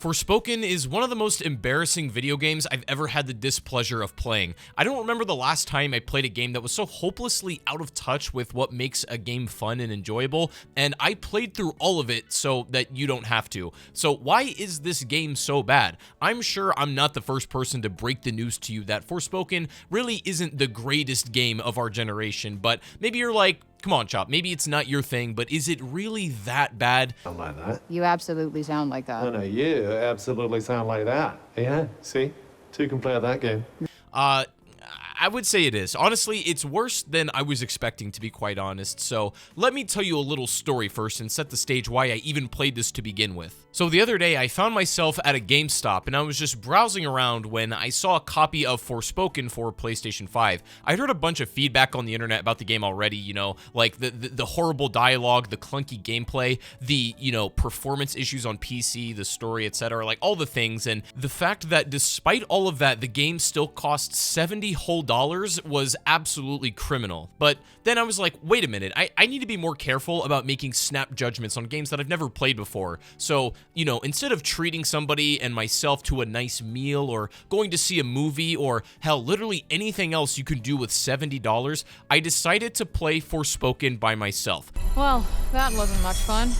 Forspoken is one of the most embarrassing video games I've ever had the displeasure of playing. I don't remember the last time I played a game that was so hopelessly out of touch with what makes a game fun and enjoyable, and I played through all of it so that you don't have to. So why is this game so bad? I'm sure I'm not the first person to break the news to you that Forspoken really isn't the greatest game of our generation, but maybe you're like, come on, Chop, maybe it's not your thing, but is it really that bad? Sound like that. You absolutely sound like that. No, you absolutely sound like that. Yeah, see? Two can play at that game. I would say it is. Honestly, it's worse than I was expecting, to be quite honest. So let me tell you a little story first and set the stage why I even played this to begin with. So the other day, I found myself at a GameStop and I was just browsing around when I saw a copy of Forspoken for PlayStation 5. I'd heard a bunch of feedback on the internet about the game already, you know, like the horrible dialogue, the clunky gameplay, the, you know, performance issues on PC, the story, etc., like all the things. And the fact that despite all of that, the game still cost $70 whole was absolutely criminal. But then I was like, wait a minute, I need to be more careful about making snap judgments on games that I've never played before. So, you know, instead of treating somebody and myself to a nice meal or going to see a movie or hell, literally anything else you can do with $70, I decided to play Forspoken by myself. Well, that wasn't much fun.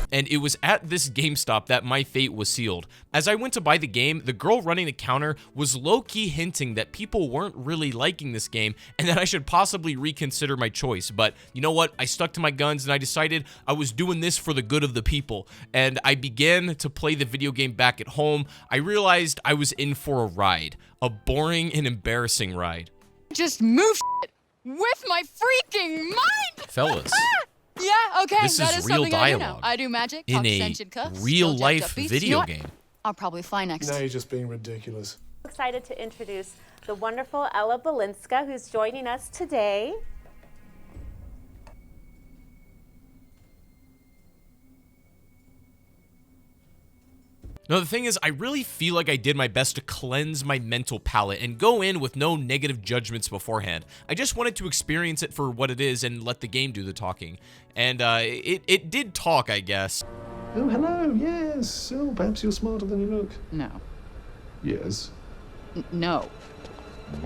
And it was at this GameStop that my fate was sealed. As I went to buy the game, the girl running the counter was low-key hinting that people weren't really liking this game and that I should possibly reconsider my choice. But you know what? I stuck to my guns and I decided I was doing this for the good of the people. And I began to play the video game back at home. I realized I was in for a ride. A boring and embarrassing ride. Just move with my freaking mind! Fellas. Yeah, okay, This that is is real something I do dialogue now. I do magic, in talk a sentient cuffs, real-life beats. video You know what? game. I'll probably fly next. Now you're just being ridiculous. Excited to introduce the wonderful Ella Balinska, who's joining us today. No, the thing is, I really feel like I did my best to cleanse my mental palate and go in with no negative judgments beforehand. I just wanted to experience it for what it is and let the game do the talking. And it did talk, I guess. Oh, hello, yes. Oh, perhaps you're smarter than you look. No. Yes. No.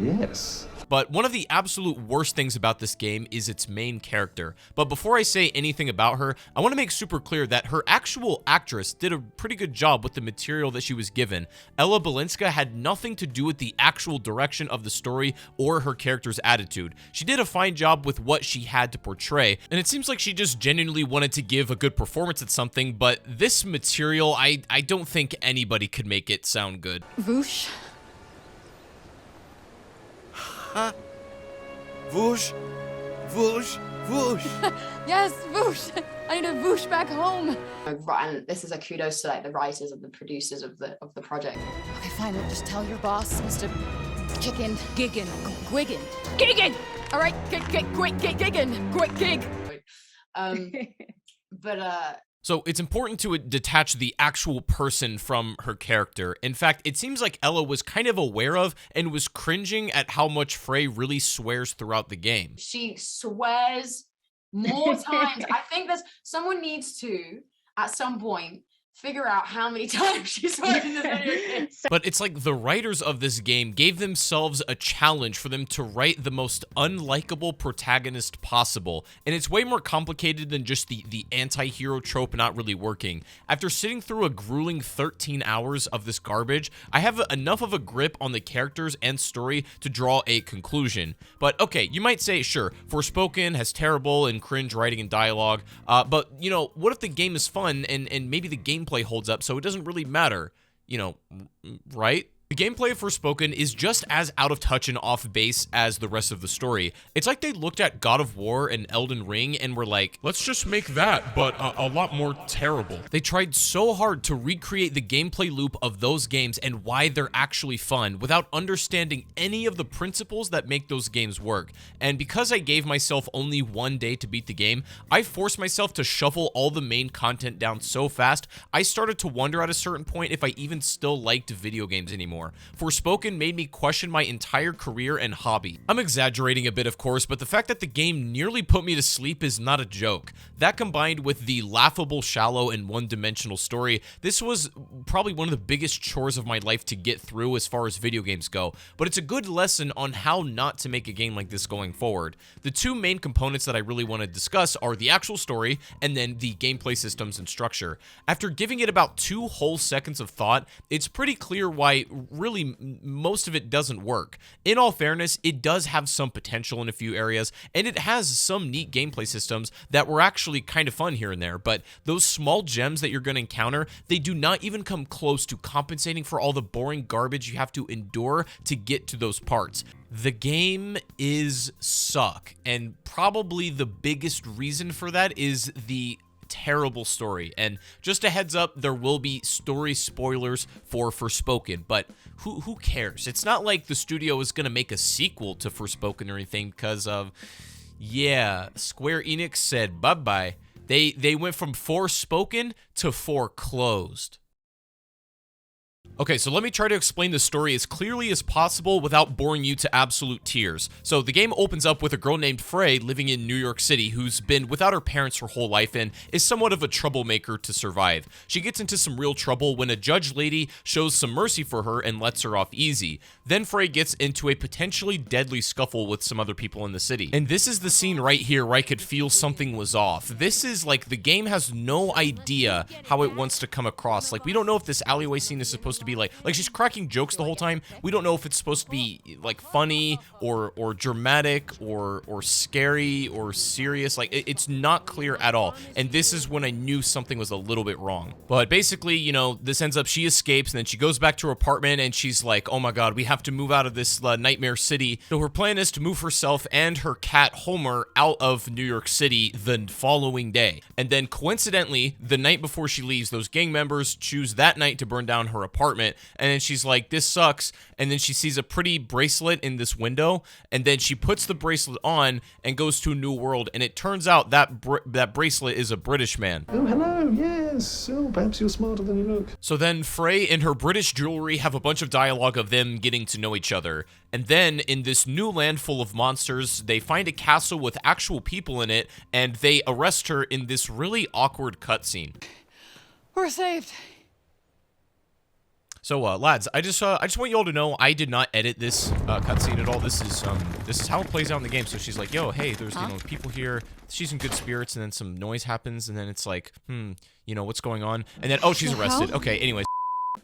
Yes. But one of the absolute worst things about this game is its main character. But before I say anything about her, I want to make super clear that her actual actress did a pretty good job with the material that she was given. Ella Balinska had nothing to do with the actual direction of the story or her character's attitude. She did a fine job with what she had to portray, and it seems like she just genuinely wanted to give a good performance at something, but this material, I don't think anybody could make it sound good. Voosh. Whoosh, whoosh, whoosh. Yes, voosh. I need to voosh back home. And this is a kudos to like the writers and the producers of the project. Okay, fine. Well, just tell your boss, Mr. Chicken Giggin. Giggin! All right, Giggin. Quick gig. So it's important to detach the actual person from her character. In fact, it seems like Ella was kind of aware of and was cringing at how much Frey really swears throughout the game. She swears more times. I think someone needs to, at some point, figure out how many times she swears in this video game. But it's like the writers of this game gave themselves a challenge for them to write the most unlikable protagonist possible, and it's way more complicated than just the anti-hero trope not really working. After sitting through a grueling 13 hours of this garbage, I have enough of a grip on the characters and story to draw a conclusion. But okay, you might say, sure, Forspoken has terrible and cringe writing and dialogue, but you know, what if the game is fun and maybe the gameplay holds up, so it doesn't really matter, you know, right? The gameplay of Forspoken is just as out of touch and off base as the rest of the story. It's like they looked at God of War and Elden Ring and were like, let's just make that, but a lot more terrible. They tried so hard to recreate the gameplay loop of those games and why they're actually fun without understanding any of the principles that make those games work. And because I gave myself only one day to beat the game, I forced myself to shuffle all the main content down so fast, I started to wonder at a certain point if I even still liked video games anymore. anymore. Forspoken made me question my entire career and hobby. I'm exaggerating a bit, of course, but the fact that the game nearly put me to sleep is not a joke. That combined with the laughable, shallow, and one-dimensional story, this was probably one of the biggest chores of my life to get through as far as video games go, but it's a good lesson on how not to make a game like this going forward. The two main components that I really want to discuss are the actual story and then the gameplay systems and structure. After giving it about 2 whole seconds of thought, it's pretty clear why really most of it doesn't work. In all fairness, it does have some potential in a few areas, and it has some neat gameplay systems that were actually kind of fun here and there, but those small gems that you're going to encounter, they do not even come close to compensating for all the boring garbage you have to endure to get to those parts. The game is suck, and probably the biggest reason for that is the terrible story. And just a heads up, there will be story spoilers for Forspoken, but who cares? It's not like the studio is going to make a sequel to Forspoken or anything because of, yeah, Square Enix said bye-bye. They went from Forspoken to foreclosed. Okay, so let me try to explain the story as clearly as possible without boring you to absolute tears. So the game opens up with a girl named Frey living in New York City who's been without her parents her whole life and is somewhat of a troublemaker to survive. She gets into some real trouble when a judge lady shows some mercy for her and lets her off easy. Then Frey gets into a potentially deadly scuffle with some other people in the city. And this is the scene right here where I could feel something was off. This is like the game has no idea how it wants to come across. Like, we don't know if this alleyway scene is supposed to be like she's cracking jokes the whole time. We don't know if it's supposed to be like funny or dramatic or scary or serious. Like, it's not clear at all. And this is when I knew something was a little bit wrong. But basically, you know, this ends up, she escapes and then she goes back to her apartment and she's like, oh my god, we have to move out of this nightmare city. So her plan is to move herself and her cat Homer out of New York City the following day. And then coincidentally, the night before she leaves, those gang members choose that night to burn down her apartment. And then she's like, this sucks. And then she sees a pretty bracelet in this window. And then she puts the bracelet on and goes to a new world. And it turns out that that bracelet is a British man. Oh, hello, yes. Oh, perhaps you're smarter than you look. So then Frey and her British jewelry have a bunch of dialogue of them getting to know each other. And then in this new land full of monsters, they find a castle with actual people in it. And they arrest her in this really awkward cutscene. We're saved. So, lads, I just want you all to know I did not edit this cutscene at all. This is how it plays out in the game. So she's like, "Yo, hey, there's you know people here." She's in good spirits, and then some noise happens, and then it's like, you know, what's going on? And then oh, she's arrested. Okay, anyways.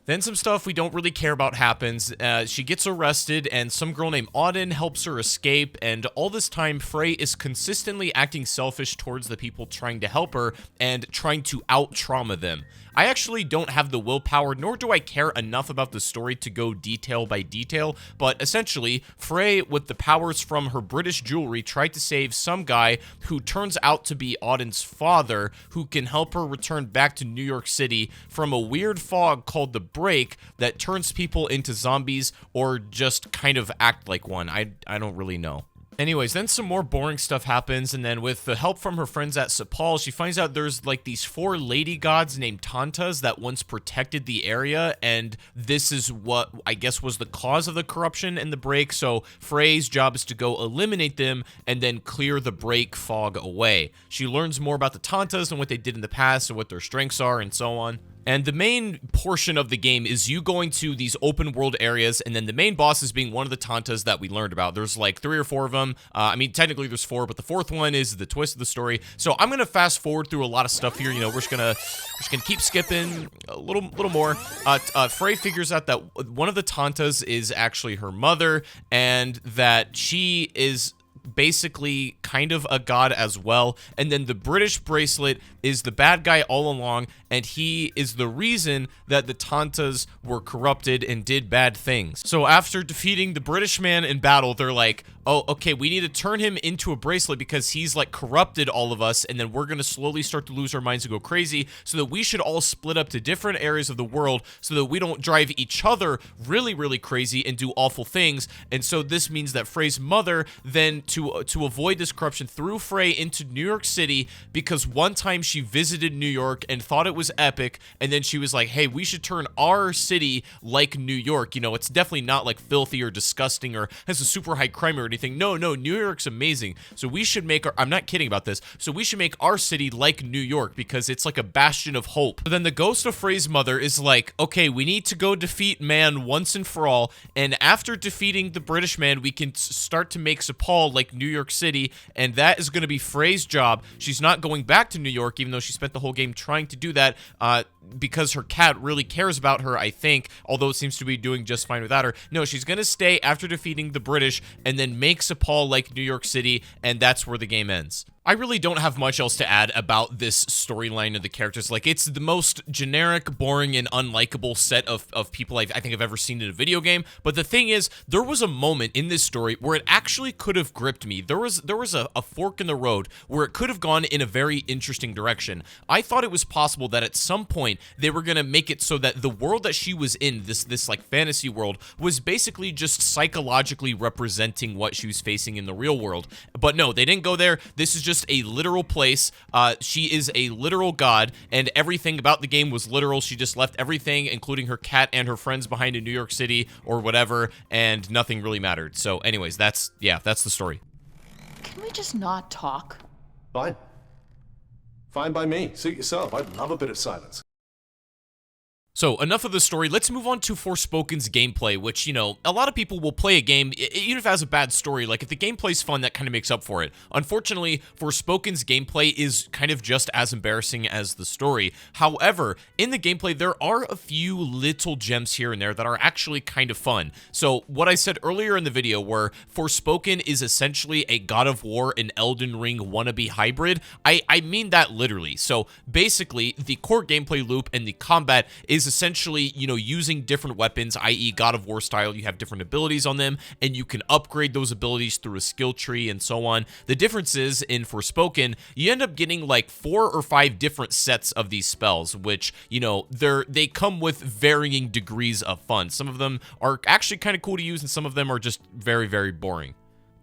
Then some stuff we don't really care about happens. She gets arrested, and some girl named Auden helps her escape, and all this time, Frey is consistently acting selfish towards the people trying to help her and trying to out-trauma them. I actually don't have the willpower, nor do I care enough about the story to go detail by detail, but essentially, Frey, with the powers from her British jewelry, tried to save some guy who turns out to be Auden's father, who can help her return back to New York City from a weird fog called the Break that turns people into zombies or just kind of act like one. I don't really know. Anyways, then some more boring stuff happens, and then with the help from her friends at Sepal, she finds out there's like these 4 lady gods named Tantas that once protected the area, and this is what I guess was the cause of the corruption and the Break. So Frey's job is to go eliminate them and then clear the Break fog away. She learns more about the Tantas and what they did in the past and what their strengths are and so on. And the main portion of the game is you going to these open world areas, and then the main boss is being one of the Tantas that we learned about. There's like 3 or 4 of them. I mean, technically there's 4, but the 4th one is the twist of the story. So I'm gonna fast forward through a lot of stuff here. You know, we're just gonna keep skipping a little more. Frey figures out that one of the Tantas is actually her mother, and that she is basically kind of a god as well. And then the British bracelet is the bad guy all along, and he is the reason that the Tantas were corrupted and did bad things. So after defeating the British man in battle, they're like, oh, okay, we need to turn him into a bracelet because he's like corrupted all of us, and then we're gonna slowly start to lose our minds and go crazy, so that we should all split up to different areas of the world so that we don't drive each other really, really crazy and do awful things. And so this means that Frey's mother then, to avoid this corruption, threw Frey into New York City because one time she visited New York and thought it was epic, and then she was like, hey, we should turn our city like New York. You know, it's definitely not like filthy or disgusting or has a super high crime or anything. No, New York's amazing. So we should make I'm not kidding about this. So we should make our city like New York because it's like a bastion of hope. But then the ghost of Frey's mother is like, okay, we need to go defeat man once and for all. And after defeating the British man, we can start to make Sepal like New York City. And that is going to be Frey's job. She's not going back to New York, even though she spent the whole game trying to do that, because her cat really cares about her, I think, although it seems to be doing just fine without her. No, she's going to stay after defeating the British and then make Sepal like New York City, and that's where the game ends. I really don't have much else to add about this storyline of the characters. Like, it's the most generic, boring, and unlikable set of people I think I've ever seen in a video game. But the thing is, there was a moment in this story where it actually could have gripped me. There was a fork in the road where it could have gone in a very interesting direction. I thought it was possible that at some point they were gonna make it so that the world that she was in, this like fantasy world, was basically just psychologically representing what she was facing in the real world. But no, they didn't go there. This is just a literal place. She is a literal god, and everything about the game was literal. She just left everything, including her cat and her friends, behind in New York City or whatever, and nothing really mattered. So anyways, that's the story. Can we just not talk? Fine. Fine by me. Suit yourself. I'd love a bit of silence. So, enough of the story, let's move on to Forspoken's gameplay, which, you know, a lot of people will play a game, even if it has a bad story, like, if the gameplay's fun, that kind of makes up for it. Unfortunately, Forspoken's gameplay is kind of just as embarrassing as the story. However, in the gameplay, there are a few little gems here and there that are actually kind of fun. So, what I said earlier in the video, where Forspoken is essentially a God of War and Elden Ring wannabe hybrid, I mean that literally. So, basically, the core gameplay loop and the combat is essentially, you know, using different weapons, i.e. God of War style. You have different abilities on them, and you can upgrade those abilities through a skill tree and so on. The difference is, in Forspoken, you end up getting like 4 or 5 different sets of these spells, which, you know, they come with varying degrees of fun. Some of them are actually kind of cool to use, and some of them are just very, very boring.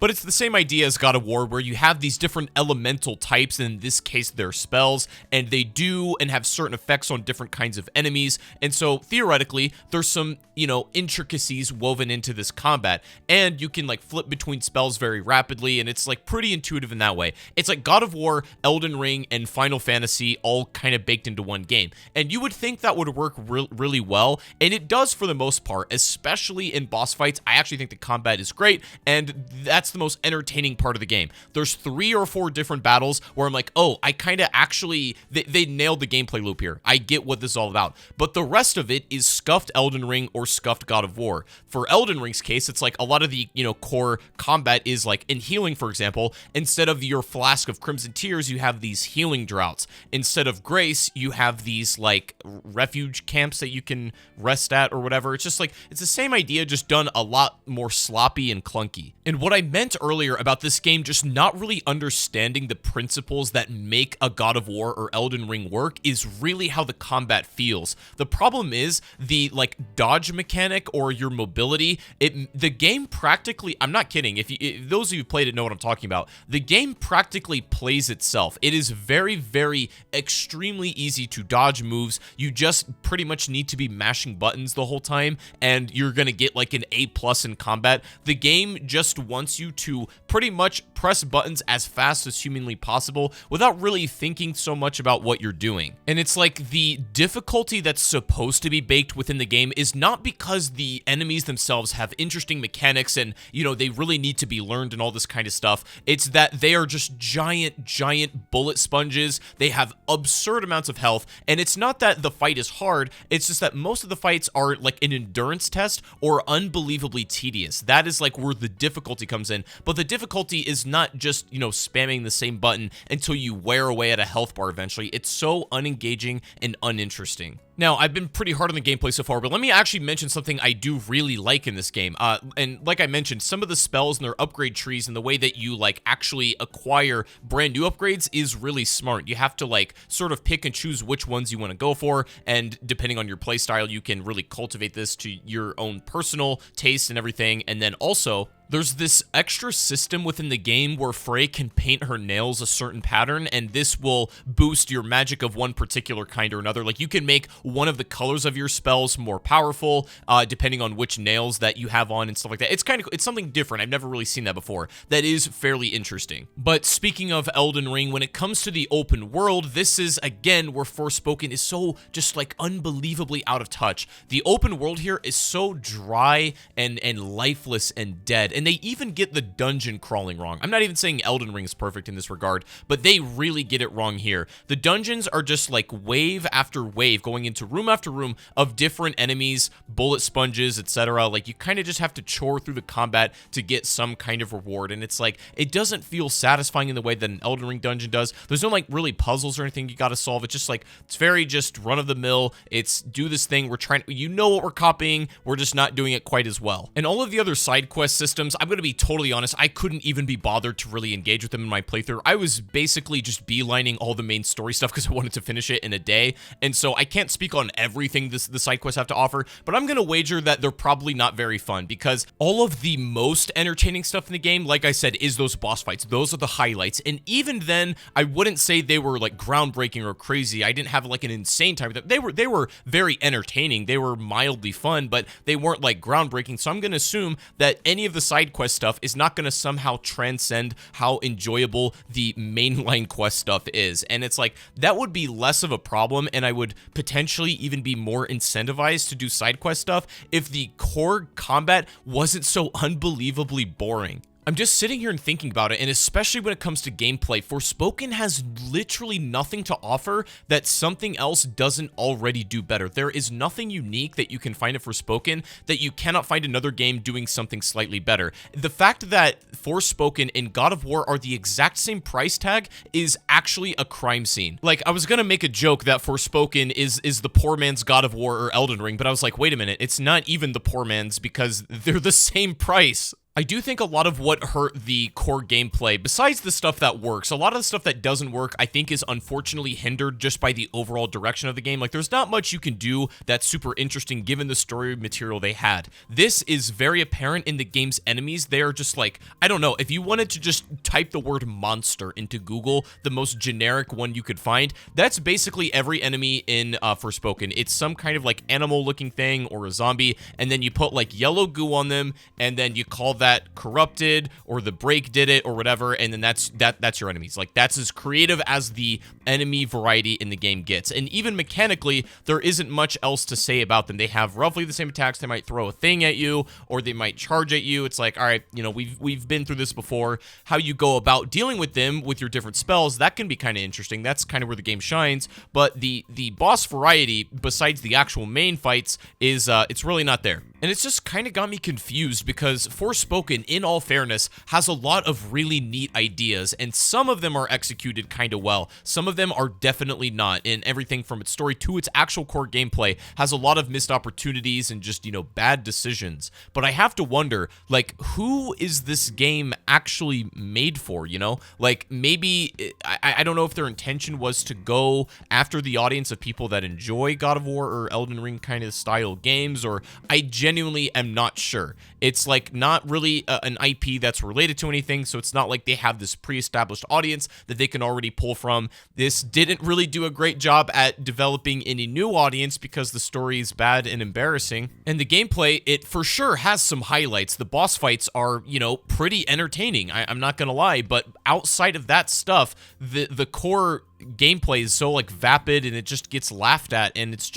But it's the same idea as God of War, where you have these different elemental types, and in this case, they're spells, and they do and have certain effects on different kinds of enemies, and so, theoretically, there's some, you know, intricacies woven into this combat, and you can, like, flip between spells very rapidly, and it's, like, pretty intuitive in that way. It's like God of War, Elden Ring, and Final Fantasy all kind of baked into one game, and you would think that would work really well, and it does for the most part, especially in boss fights. I actually think the combat is great, and that's the most entertaining part of the game. There's 3 or 4 different battles where I'm like, oh, I kind of actually, they nailed the gameplay loop here. I get what this is all about. But the rest of it is scuffed Elden Ring or scuffed God of War. For Elden Ring's case, it's like a lot of the, you know, core combat is like in healing, for example, instead of your flask of Crimson Tears, you have these healing droughts. Instead of grace, you have these like refuge camps that you can rest at or whatever. It's just like, it's the same idea, just done a lot more sloppy and clunky. And what I meant earlier about this game just not really understanding the principles that make a God of War or Elden Ring work is really how the combat feels. The problem is the like dodge mechanic or your mobility. The game practically, I'm not kidding, if those of you who played it know what I'm talking about, the game practically plays itself. It is very, very extremely easy to dodge moves. You just pretty much need to be mashing buttons the whole time, and you're gonna get like an A+ in combat. The game just wants you to pretty much press buttons as fast as humanly possible without really thinking so much about what you're doing. And it's like the difficulty that's supposed to be baked within the game is not because the enemies themselves have interesting mechanics and, you know, they really need to be learned and all this kind of stuff. It's that they are just giant bullet sponges. They have absurd amounts of health, and it's not that the fight is hard, it's just that most of the fights are like an endurance test or unbelievably tedious. That is like where the difficulty comes in. But the difficulty is not just, you know, spamming the same button until you wear away at a health bar eventually. It's so unengaging and uninteresting. Now, I've been pretty hard on the gameplay so far, but let me actually mention something I do really like in this game. And like I mentioned, some of the spells and their upgrade trees and the way that you, like, actually acquire brand new upgrades is really smart. You have to, like, sort of pick and choose which ones you want to go for, and depending on your playstyle, you can really cultivate this to your own personal taste and everything. And then also, there's this extra system within the game where Frey can paint her nails a certain pattern, and this will boost your magic of one particular kind or another. Like, you can make one of the colors of your spells more powerful, depending on which nails that you have on and stuff like that. It's something different. I've never really seen that before. That is fairly interesting. But speaking of Elden Ring, when it comes to the open world, this is, again, where Forspoken is so just, like, unbelievably out of touch. The open world here is so dry and lifeless and dead. And they even get the dungeon crawling wrong. I'm not even saying Elden Ring is perfect in this regard, but they really get it wrong here. The dungeons are just like wave after wave, going into room after room of different enemies, bullet sponges, etc. Like, you kind of just have to chore through the combat to get some kind of reward, and it's like, it doesn't feel satisfying in the way that an Elden Ring dungeon does. There's no, like, really puzzles or anything you gotta solve. It's just like, it's very just run-of-the-mill. It's do this thing, we're trying, you know what we're copying, we're just not doing it quite as well. And all of the other side quest systems, I'm going to be totally honest, I couldn't even be bothered to really engage with them in my playthrough. I was basically just beelining all the main story stuff because I wanted to finish it in a day, and so I can't speak on everything the side quests have to offer, but I'm going to wager that they're probably not very fun, because all of the most entertaining stuff in the game, like I said, is those boss fights. Those are the highlights, and even then, I wouldn't say they were, like, groundbreaking or crazy. I didn't have, like, an insane time with them. They were very entertaining. They were mildly fun, but they weren't, like, groundbreaking, so I'm going to assume that any of the side quest stuff is not going to somehow transcend how enjoyable the mainline quest stuff is. And it's like, that would be less of a problem, and I would potentially even be more incentivized to do side quest stuff if the core combat wasn't so unbelievably boring. I'm just sitting here and thinking about it, and especially when it comes to gameplay, Forspoken has literally nothing to offer that something else doesn't already do better. There is nothing unique that you can find in Forspoken that you cannot find another game doing something slightly better. The fact that Forspoken and God of War are the exact same price tag is actually a crime scene. Like, I was gonna make a joke that Forspoken is the poor man's God of War or Elden Ring, but I was like, wait a minute, it's not even the poor man's, because they're the same price. I do think a lot of what hurt the core gameplay, besides the stuff that works, a lot of the stuff that doesn't work, I think, is unfortunately hindered just by the overall direction of the game. Like, there's not much you can do that's super interesting given the story material they had. This is very apparent in the game's enemies. They are just like, I don't know, if you wanted to just type the word monster into Google, the most generic one you could find, that's basically every enemy in Forspoken. It's some kind of, like, animal-looking thing or a zombie, and then you put, like, yellow goo on them, and then you call that corrupted, or the break did it, or whatever, and then that's your enemies. Like, that's as creative as the enemy variety in the game gets. And even mechanically, there isn't much else to say about them. They have roughly the same attacks. They might throw a thing at you, or they might charge at you. It's like, all right, you know, we've been through this before. How you go about dealing with them with your different spells, that can be kind of interesting. That's kind of where the game shines. But the boss variety, besides the actual main fights, is it's really not there. And it's just kind of got me confused, because Forspoken, in all fairness, has a lot of really neat ideas, and some of them are executed kind of well. Some of them are definitely not, and everything from its story to its actual core gameplay has a lot of missed opportunities and just, you know, bad decisions. But I have to wonder, like, who is this game actually made for, you know? Like, maybe, I don't know if their intention was to go after the audience of people that enjoy God of War or Elden Ring kind of style games, or I genuinely am not sure. It's like not really an IP that's related to anything, so it's not like they have this pre-established audience that they can already pull from. This didn't really do a great job at developing any new audience because the story is bad and embarrassing. And the gameplay, it for sure has some highlights. The boss fights are, you know, pretty entertaining. I'm not gonna lie, but outside of that stuff, the core gameplay is so, like, vapid, and it just gets laughed at, and it's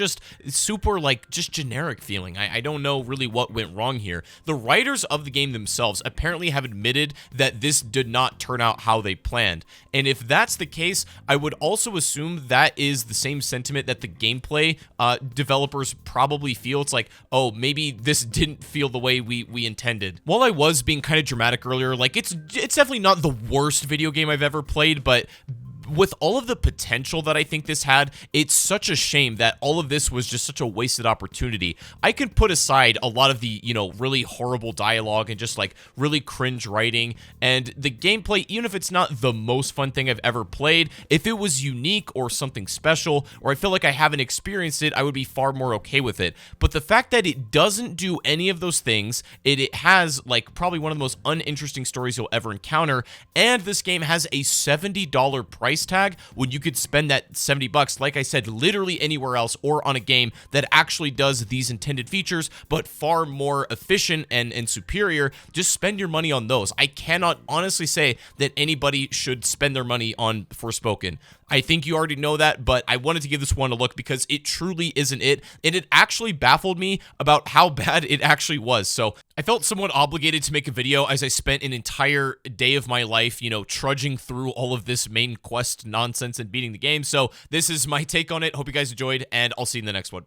super, like, just generic feeling. I don't know really what went wrong here. The writers of the game themselves apparently have admitted that this did not turn out how they planned, and if that's the case, I would also assume that is the same sentiment that the gameplay developers probably feel. It's like, oh, maybe this didn't feel the way we intended. While I was being kind of dramatic earlier, like, it's definitely not the worst video game I've ever played, but with all of the potential that I think this had, it's such a shame that all of this was just such a wasted opportunity. I can put aside a lot of the, really horrible dialogue and just like really cringe writing, and the gameplay, even if it's not the most fun thing I've ever played, if it was unique or something special, or I feel like I haven't experienced it, I would be far more okay with it. But the fact that it doesn't do any of those things, it has like probably one of the most uninteresting stories you'll ever encounter, and this game has a $70 price tag when you could spend that $70, like I said, literally anywhere else or on a game that actually does these intended features, but far more efficient and superior. Just spend your money on those. I cannot honestly say that anybody should spend their money on Forspoken. I think you already know that, but I wanted to give this one a look because it truly isn't it, and it actually baffled me about how bad it actually was. So I felt somewhat obligated to make a video as I spent an entire day of my life, trudging through all of this main quest nonsense and beating the game. So this is my take on it. Hope you guys enjoyed, and I'll see you in the next one.